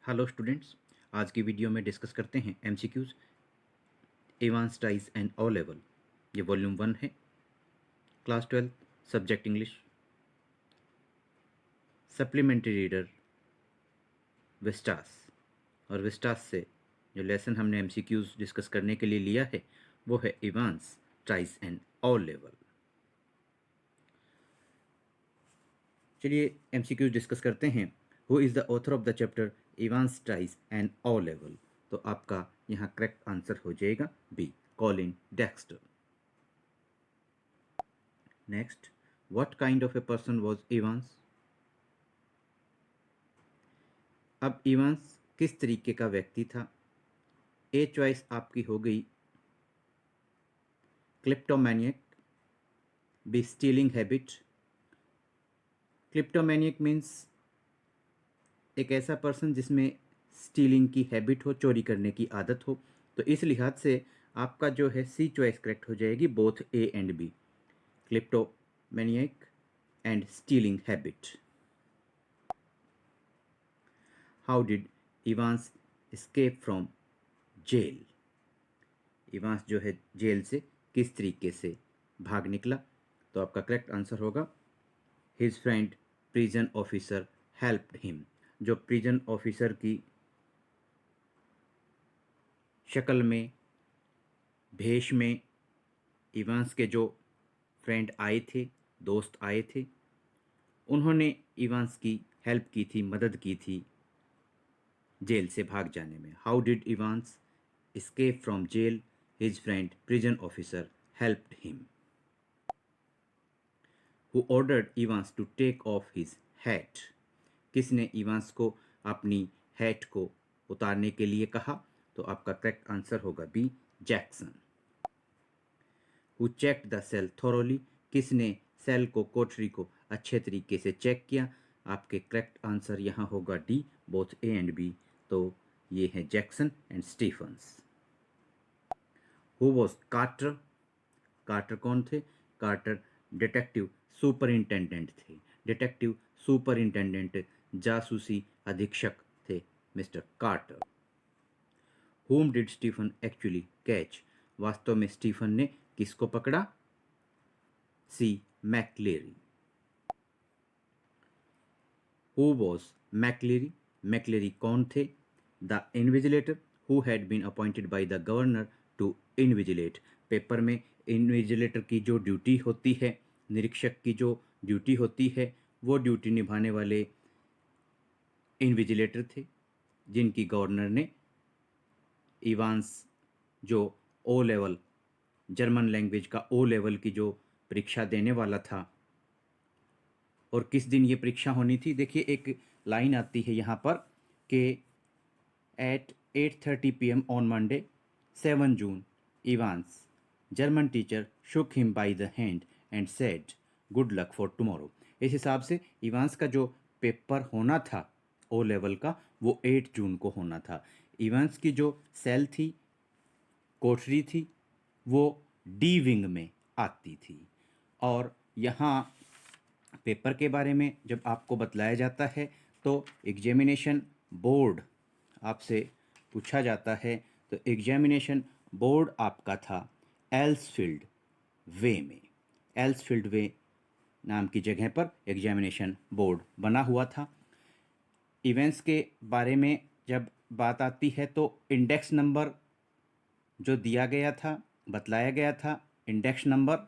Hello students. आज की video में डिस्कस करते हैं MCQs Evans tries and O level. ये वॉल्यूम 1 है, class 12, subject English, supplementary reader Vistas. और विस्टास से जो लेसन हमने एमसीक्यूज डिस्कस करने के लिए लिया है वो है Evans tries and O level. चलिए एमसीक्यूज डिस्कस करते हैं। Who is the author of the chapter Evans tries and O level? तो आपका यहाँ करेक्ट आंसर हो जाएगा B, Colin Dexter. Next, what kind of a person was Evans? अब Evans किस तरीके का व्यक्ति था? ए चॉइस आपकी हो गई क्लिप्टोमैनियक, बी स्टीलिंग हैबिट। क्लिप्टोमैनियक मीन्स एक ऐसा पर्सन जिसमें स्टीलिंग की हैबिट हो, चोरी करने की आदत हो। तो इस लिहाज से आपका जो है सी चॉइस करेक्ट हो जाएगी, both A and B, kleptomaniac and stealing habit. How did Evans escape from jail? Evans जो है जेल से किस तरीके से भाग निकला? तो आपका करेक्ट आंसर होगा his friend prison officer helped him. जो प्रिजन ऑफिसर की शक्ल में, भेष में इवांस के जो फ्रेंड आए थे, दोस्त आए थे, उन्होंने इवांस की हेल्प की थी, मदद की थी जेल से भाग जाने में। How did Evans escape from jail? His friend prison officer helped him. Who ordered Evans to take off his hat? किसने इवांस को अपनी हैट को उतारने के लिए कहा? तो आपका करेक्ट आंसर होगा B, Jackson. Who checked the cell thoroughly? किसने सेल को, कोठरी को अच्छे तरीके से चेक किया? आपके करेक्ट आंसर यहाँ होगा D, both A and B. तो ये है Jackson and Stephens. Who was Carter? Carter कौन थे? कार्टर डिटेक्टिव सुपरिंटेंडेंट थे। डिटेक्टिव सुपरिंटेंडेंट, जासूसी अधीक्षक थे mister Carter. Whom did Stephen actually catch? वास्तव में स्टीफन ने किसको पकड़ा? C, McCleary. Who was McCleary? McCleary कौन थे? The invigilator who had been appointed by the governor to invigilate. Paper में इन्विजिलेटर की जो ड्यूटी होती है, निरीक्षक की जो ड्यूटी होती है, वो ड्यूटी निभाने वाले इन्विजिलेटर थे जिनकी गवर्नर ने इवांस जो ओ लेवल, जर्मन लैंग्वेज का ओ लेवल की जो परीक्षा देने वाला था। और किस दिन ये परीक्षा होनी थी? देखिए एक लाइन आती है यहाँ पर कि at 8:30 PM on Monday 7 June Evans German teacher shook him by the hand and said good luck for tomorrow. इस हिसाब से इवांस का जो पेपर होना था ओ लेवल का, वो 8 जून को होना था। इवांस की जो सेल थी, कोठरी थी, वो डी विंग में आती थी। और यहाँ पेपर के बारे में जब आपको बतलाया जाता है तो एग्जामिनेशन बोर्ड आपसे पूछा जाता है। तो एग्जामिनेशन बोर्ड आपका था एल्सफील्ड वे में। एल्सफील्ड वे नाम की जगह पर एग्जामिनेशन बोर्ड बना हुआ था। इवेंट्स के बारे में जब बात आती है तो इंडेक्स नंबर जो दिया गया था, बतलाया गया था, इंडेक्स नंबर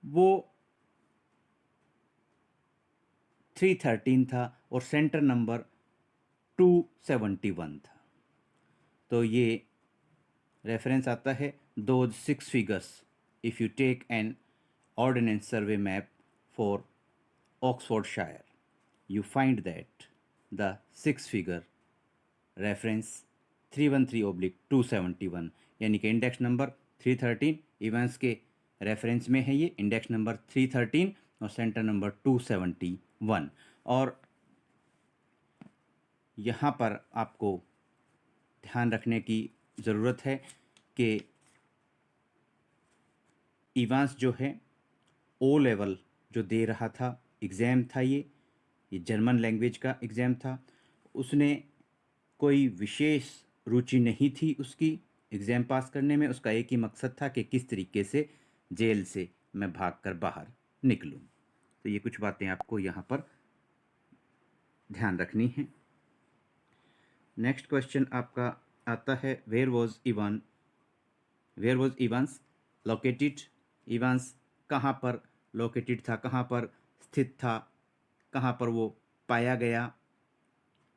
वो 313 था और सेंटर नंबर 271 था। तो ये रेफरेंस आता है दो 6 figures if you take an ordnance survey map for Oxfordshire you find that the 6 figure reference 313/271, यानी कि इंडेक्स नंबर 313 इवेंट्स के रेफरेंस में है। ये इंडेक्स नंबर 313 और सेंटर नंबर 271। और यहाँ पर आपको ध्यान रखने की ज़रूरत है कि इवांस जो है ओ लेवल जो दे रहा था, एग्ज़ाम था, ये ये जर्मन लैंग्वेज का एग्ज़ाम था। उसने कोई विशेष रुचि नहीं थी उसकी एग्ज़ाम पास करने में, उसका एक ही मकसद था कि किस तरीके से जेल से मैं भागकर बाहर निकलूं। तो ये कुछ बातें आपको यहाँ पर ध्यान रखनी है। नेक्स्ट क्वेश्चन आपका आता है, where was Evans located. Evans कहाँ पर लोकेटेड था, कहाँ पर स्थित था, कहाँ पर वो पाया गया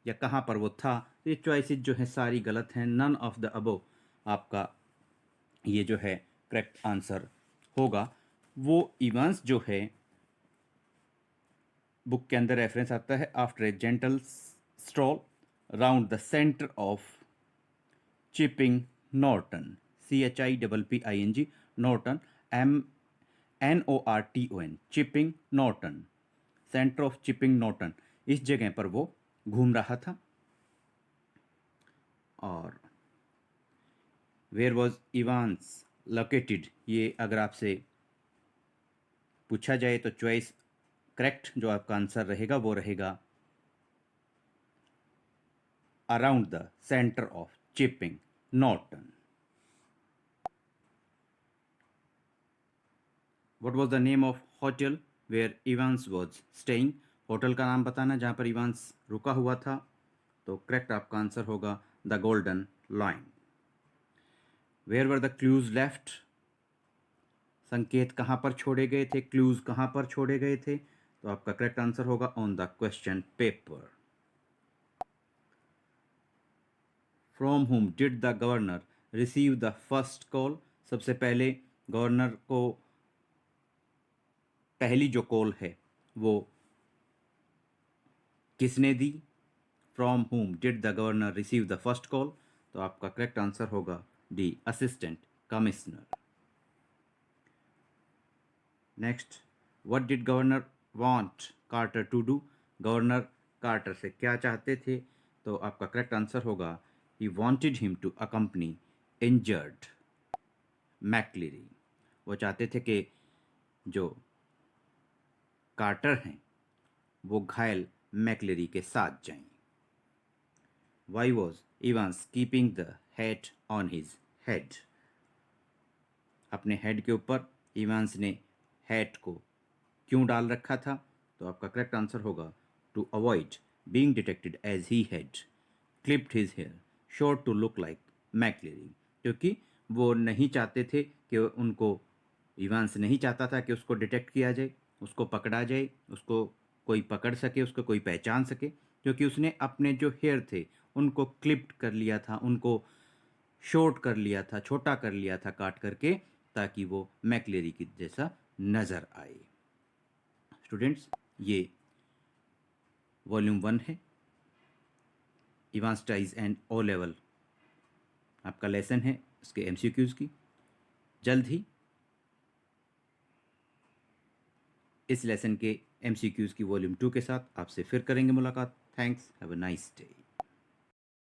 या कहाँ पर वो था। ये चॉइसेस जो है सारी गलत हैं। नन ऑफ द अबव आपका ये जो है करेक्ट आंसर होगा। वो इवेंट्स जो है बुक के अंदर रेफरेंस आता है, after a gentle stroll round the centre of Chipping Norton, CHIPPING Norton, NORTON, chipping Norton, centre of Chipping Norton, इस जगह पर वो घूम रहा था। और वेयर वॉज इवांस लोकेटेड, ये अगर आपसे पूछा जाए तो चॉइस करेक्ट जो आपका आंसर रहेगा वो रहेगा around the centre of Chipping Norton. What was the name of hotel where Evans was staying. Hotel का नाम बताना जहाँ पर इवांस रुका हुआ था। तो करेक्ट आपका आंसर होगा the Golden Line. Where were the clues left, संकेत कहाँ पर छोड़े गए थे, क्लूज कहाँ पर छोड़े गए थे। तो आपका करेक्ट आंसर होगा on the question paper. From whom did the governor receive the first call, सबसे पहले गवर्नर को पहली जो कॉल है वो किसने दी। From whom did the governor receive the first call. तो आपका करेक्ट आंसर होगा D, assistant commissioner. Next, what did governor want Carter to do, governor Carter से क्या चाहते थे। तो आपका करेक्ट आंसर होगा he wanted him to accompany injured McCleary, वो चाहते थे कि जो कार्टर हैं वो घायल मैकलेरी के साथ जाएं। Why was Evans keeping the hat on his head, अपने हेड के ऊपर इवांस ने हैट को क्यों डाल रखा था। तो आपका करेक्ट आंसर होगा to avoid being detected as he had clipped his hair short to look like McLeery, क्योंकि वो नहीं चाहते थे कि उनको, इवांस नहीं चाहता था कि उसको डिटेक्ट किया जाए, उसको पकड़ा जाए, उसको कोई पकड़ सके, उसको कोई पहचान सके, क्योंकि उसने अपने जो हेयर थे उनको क्लिप्ड कर लिया था, उनको शॉर्ट कर लिया था, छोटा कर लिया था काट करके, ताकि वो मैकलेरी की जैसा नज़र आए। स्टूडेंट्स, ये वॉल्यूम 1 है, Evans tries and O level आपका लेसन है, उसके MCQs की। जल्द ही इस लेसन के MCQs की वॉल्यूम 2 के साथ आपसे फिर करेंगे मुलाकात। Thanks, have a nice day.